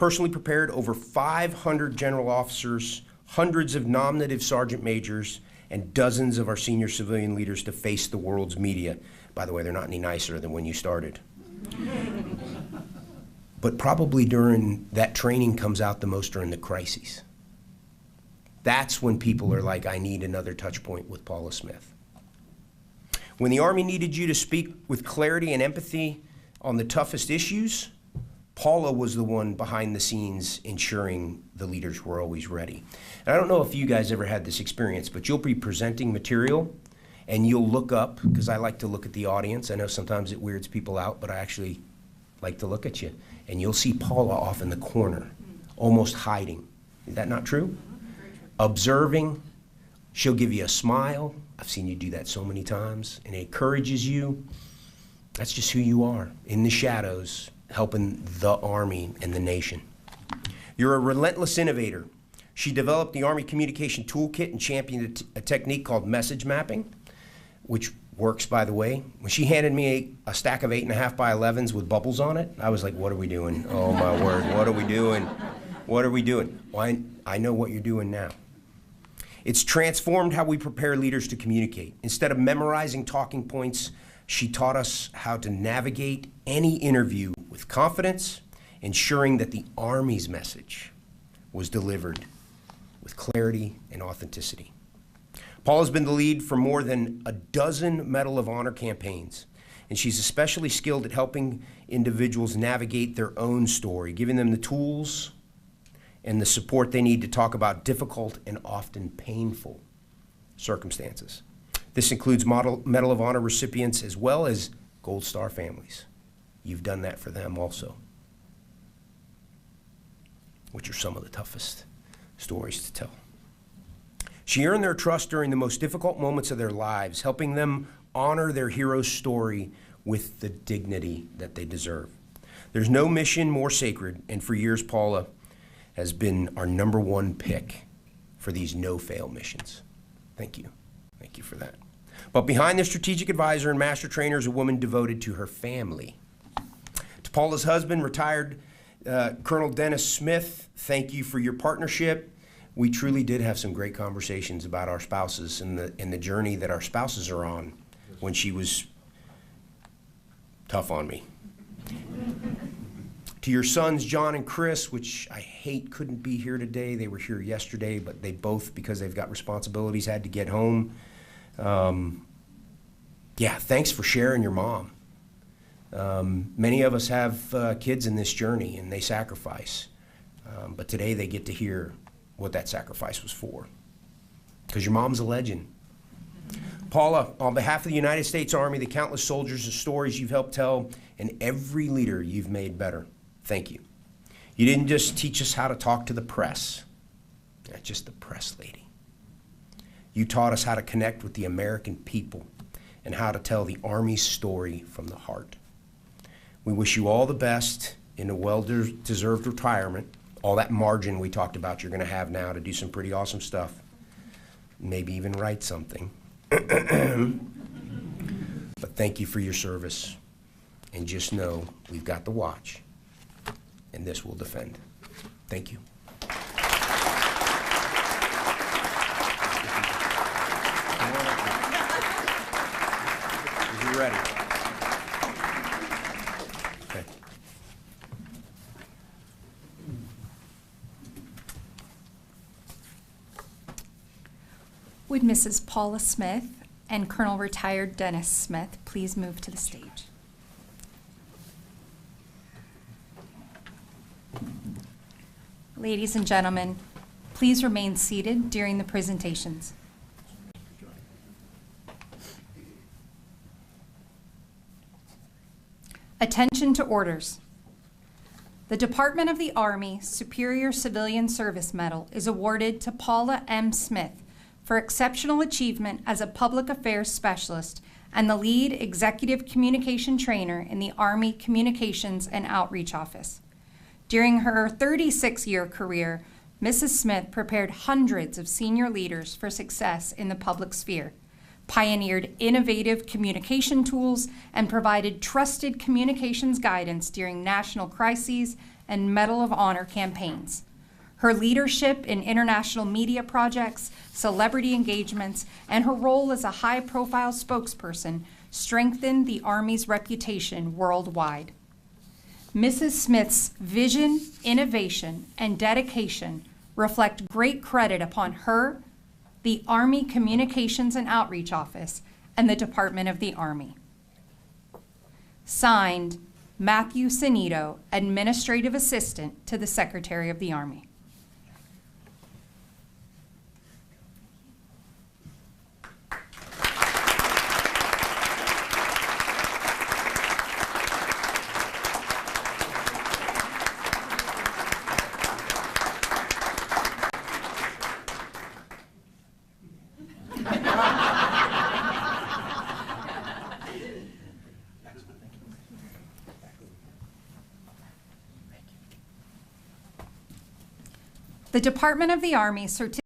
Personally prepared over 500 general officers, hundreds of nominative sergeant majors, and dozens of our senior civilian leaders to face the world's media. By the way, they're not any nicer than when you started. But probably during that training comes out the most during the crises. That's when people are like, I need another touch point with Paula Smith. When the Army needed you to speak with clarity and empathy on the toughest issues, Paula was the one behind the scenes ensuring the leaders were always ready. And I don't know if you guys ever had this experience, but you'll be presenting material and you'll look up, because I like to look at the audience. I know sometimes it weirds people out, but I actually like to look at you. And you'll see Paula off in the corner, almost hiding. Is that not true? Observing. She'll give you a smile. I've seen you do that so many times. And it encourages you. That's just who you are, in the shadows, helping the Army and the nation. You're a relentless innovator. She developed the Army Communication Toolkit and championed a technique called message mapping, which works, by the way. When she handed me a stack of 8.5 by 11s with bubbles on it, I was like, what are we doing? Oh my word, what are we doing? What are we doing? Well, I know what you're doing now. It's transformed how we prepare leaders to communicate. Instead of memorizing talking points, she taught us how to navigate any interview with confidence, ensuring that the Army's message was delivered with clarity and authenticity. Paula's been the lead for more than a dozen Medal of Honor campaigns, and she's especially skilled at helping individuals navigate their own story, giving them the tools and the support they need to talk about difficult and often painful circumstances. This includes Medal of Honor recipients as well as Gold Star families. You've done that for them also, which are some of the toughest stories to tell. She earned their trust during the most difficult moments of their lives, helping them honor their hero's story with the dignity that they deserve. There's no mission more sacred, and for years, Paula has been our #1 pick for these no-fail missions. Thank you. Thank you for that. But behind the strategic advisor and master trainer is a woman devoted to her family. To Paula's husband, retired Colonel Dennis Smith, thank you for your partnership. We truly did have some great conversations about our spouses and the journey that our spouses are on when she was tough on me. To your sons, John and Chris, which I hate couldn't be here today. They were here yesterday, but they both, because they've got responsibilities, had to get home. Yeah, thanks for sharing your mom. Many of us have kids in this journey, and they sacrifice. But today they get to hear what that sacrifice was for, because your mom's a legend. Paula, on behalf of the United States Army, the countless soldiers and stories you've helped tell, and every leader you've made better, thank you. You didn't just teach us how to talk to the press, not just the press lady. You taught us how to connect with the American people and how to tell the Army's story from the heart. We wish you all the best in a well-deserved retirement. All that margin we talked about you're going to have now to do some pretty awesome stuff. Maybe even write something. But thank you for your service. And just know we've got the watch, and this will defend. Thank you. Are you ready? Okay. Would Mrs. Paula Smith and Colonel Retired Dennis Smith please move to the stage? Ladies and gentlemen, please remain seated during the presentations. Attention to orders. The Department of the Army Superior Civilian Service Medal is awarded to Paula M. Smith for exceptional achievement as a public affairs specialist and the lead executive communication trainer in the Army Communications and Outreach Office. During her 36-year career, Mrs. Smith prepared hundreds of senior leaders for success in the public sphere, pioneered innovative communication tools, and provided trusted communications guidance during national crises and Medal of Honor campaigns. Her leadership in international media projects, celebrity engagements, and her role as a high-profile spokesperson strengthened the Army's reputation worldwide. Mrs. Smith's vision, innovation, and dedication reflect great credit upon her, the Army Communications and Outreach Office, and the Department of the Army. Signed, Matthew Sanito, Administrative Assistant to the Secretary of the Army. The Department of the Army Certificate